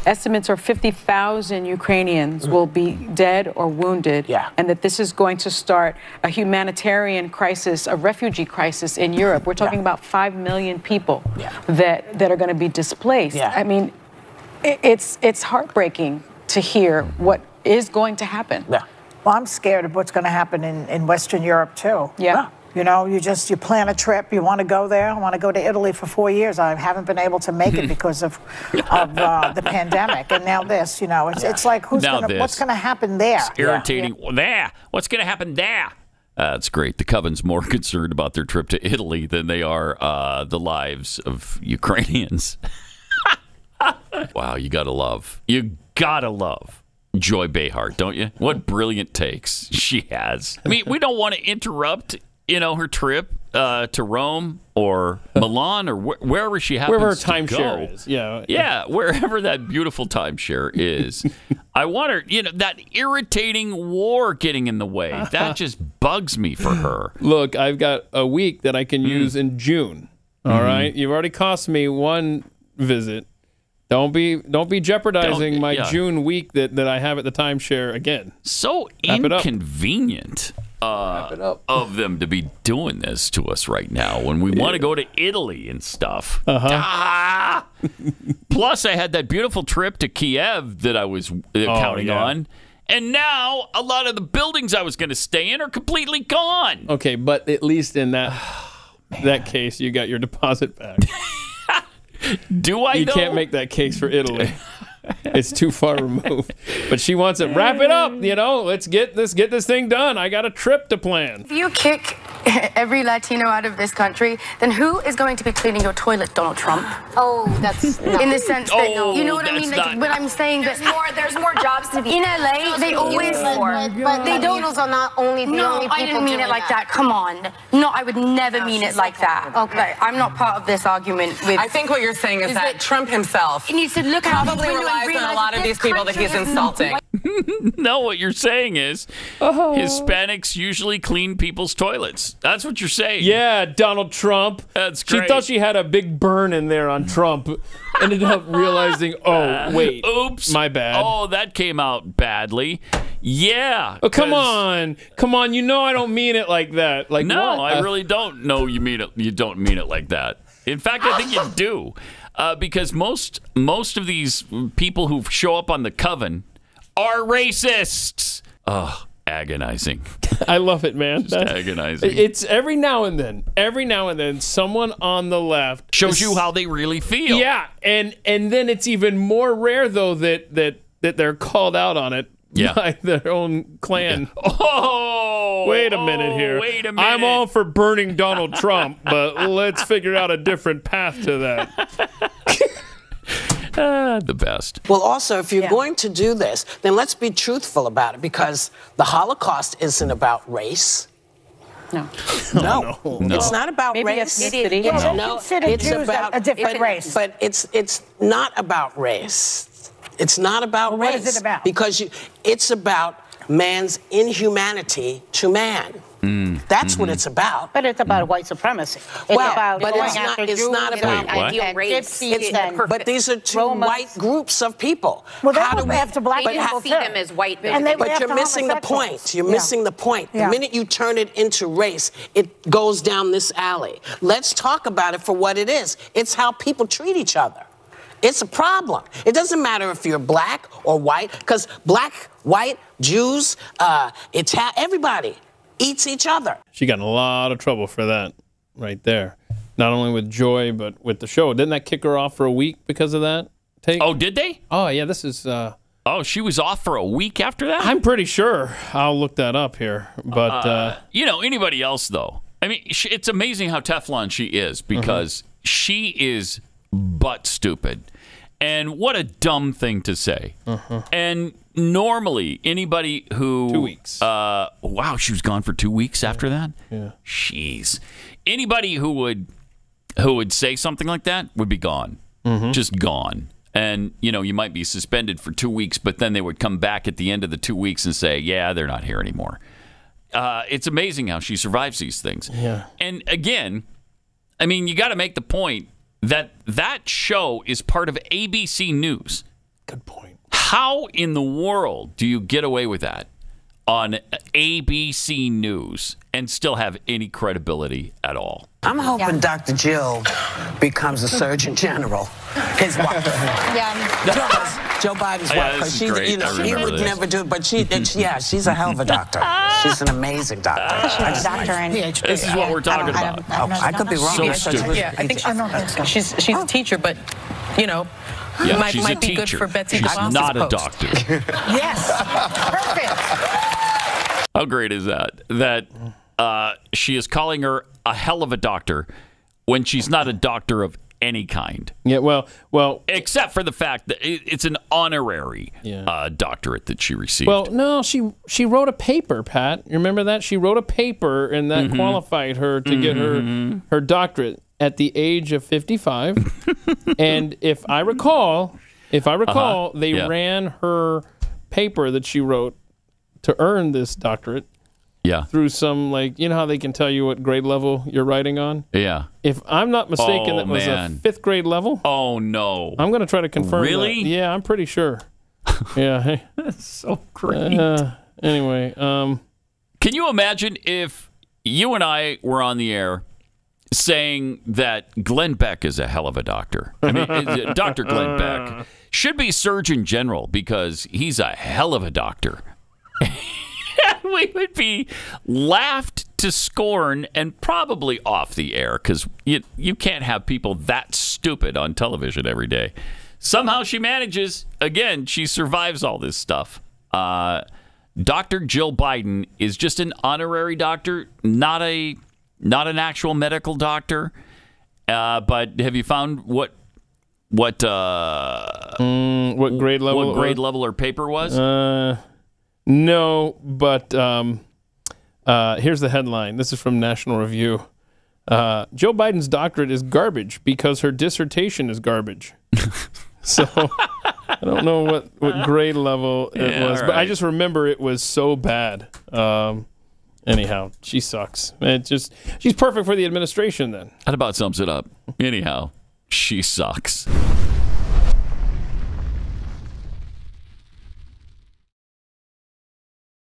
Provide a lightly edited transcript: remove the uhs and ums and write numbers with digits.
estimates are 50,000 Ukrainians will be dead or wounded, and that this is going to start a humanitarian crisis, a refugee crisis in Europe. We're talking about 5 million people that are going to be displaced. I mean, it's heartbreaking to hear what is going to happen. Well, I'm scared of what's going to happen in Western Europe, too. You know, you plan a trip, you want to go there. I want to go to Italy for 4 years. I haven't been able to make it because of the pandemic. And now this, you know, it's like, what's going to happen there? It's irritating. There. What's going to happen there? That's great. The Coven's more concerned about their trip to Italy than they are the lives of Ukrainians. Wow, you got to love Joy Behar, don't you? What brilliant takes she has. I mean, we don't want to interrupt, you know, her trip to Rome or Milan or wherever she happens wherever her to timeshare go. is. Yeah. Yeah, wherever that beautiful timeshare is. I want her, you know, that irritating war getting in the way. That just bugs me for her. Look, I've got a week that I can use in June. All right? You've already cost me one visit. Don't be jeopardizing my June week that I have at the timeshare again. So inconvenient of them to be doing this to us right now when we want to go to Italy and stuff. Plus, I had that beautiful trip to Kiev that I was counting on. And now a lot of the buildings I was going to stay in are completely gone. Okay, but at least in that case, you got your deposit back. Do I? You can't make that case for Italy. It's too far removed. But she wants it. Wrap it up. You know, let's get this thing done. I got a trip to plan. If you kick every Latino out of this country, then who is going to be cleaning your toilet, Donald Trump? Oh, that's not. In the sense that you know what I mean. Like, when I'm saying there's more jobs to be in LA. They always but they don't. Latinos are not only the only people. I didn't mean it like that. Come on. No, I would never mean it like that. Okay, like, I'm not part of this argument. I think what you're saying is that Trump himself needs to look out probably relies on a lot of these people that he's insulting. No, what you're saying is Hispanics usually clean people's toilets. That's what you're saying. Yeah, Donald Trump. That's great. She thought she had a big burn in there on Trump. Ended up realizing, oh, wait. Oops. My bad. Oh, that came out badly. Yeah. Oh, come on. Come on. You know I don't mean it like that. Like, no, what? I really don't know you mean it. You don't mean it like that. In fact, I think you do. Because most of these people who show up on the Coven are racists. Oh, agonizing. I love it, man. Just agonizing. It's every now and then someone on the left shows you how they really feel. Yeah, and then it's even more rare though that they're called out on it by their own clan. Oh, wait a minute here. Wait a minute. I'm all for burning Donald Trump, but let's figure out a different path to that. The best. Well, also, if you're going to do this, then let's be truthful about it, because the Holocaust isn't about race. No. No. It's not about race. Ethnicity. No, it's about a different race. But it's not about race. It's not about race. What is it about? Because it's about man's inhumanity to man. That's what it's about. But it's about white supremacy. It's about but going it's after not Jews about ideal race. But these are two white groups of people. Well, they were after black They people didn't see too. them as white. And they were But you're after missing the homosexuals. point. You're missing the point. The minute you turn it into race, it goes down this alley. Let's talk about it for what it is. It's how people treat each other. It's a problem. It doesn't matter if you're black or white, because black, white, Jews, everybody eats each other. She got in a lot of trouble for that right there. Not only with Joy, but with the show. Didn't that kick her off for a week because of that take? Oh, did they? Oh, yeah, this is... Oh, she was off for a week after that? I'm pretty sure. I'll look that up here. But you know, anybody else, though. I mean, it's amazing how Teflon she is, because she is butt stupid. And what a dumb thing to say. And normally, anybody who... 2 weeks. Wow, she was gone for 2 weeks after that? Yeah. Jeez. Anybody who would say something like that would be gone. Just gone. And, you know, you might be suspended for 2 weeks, but then they would come back at the end of the 2 weeks and say, yeah, they're not here anymore. It's amazing how she survives these things. Yeah. And again, I mean, you got to make the point that show is part of ABC News. How in the world do you get away with that on ABC News and still have any credibility at all? I'm hoping Dr. Jill becomes a Surgeon General. His wife. Joe Biden's wife. This is She, great. you know, I he remember would this. never do it, but she's a hell of a doctor. She's an amazing doctor. She's a doctor and PhD. This is what we're talking about. I could be wrong. So stupid. Yeah, I think she's a teacher, but you know, Yeah, might she's a be good teacher. for Betsy She's DeVos's not a post. doctor. Yes. Perfect. How great is that? That she is calling her a hell of a doctor when she's not a doctor of any kind. Yeah, well, except for the fact that it's an honorary doctorate that she received. well, no, she wrote a paper, Pat. You remember that? She wrote a paper, and that qualified her to get her doctorate at the age of 55. And if I recall, they ran her paper that she wrote to earn this doctorate. Yeah. Through some, like, you know how they can tell you what grade level you're writing on? Yeah. If I'm not mistaken, that was a 5th grade level. Oh, no. I'm going to try to confirm Really? that. Yeah, I'm pretty sure. Yeah. That's so great. Anyway. Can you imagine if you and I were on the air saying that Glenn Beck is a hell of a doctor? I mean, Dr. Glenn Beck should be Surgeon General because he's a hell of a doctor. We would be laughed to scorn and probably off the air because you can't have people that stupid on television every day. Somehow she manages. Again, she survives all this stuff. Dr. Jill Biden is just an honorary doctor, not an actual medical doctor. But have you found what grade level? What grade level her paper was? No, but here's the headline. This is from National Review. Joe Biden's doctorate is garbage because her dissertation is garbage. So I don't know what grade level it was, but I just remember it was so bad. Anyhow, she sucks. She's perfect for the administration then. That about sums it up. Anyhow, she sucks.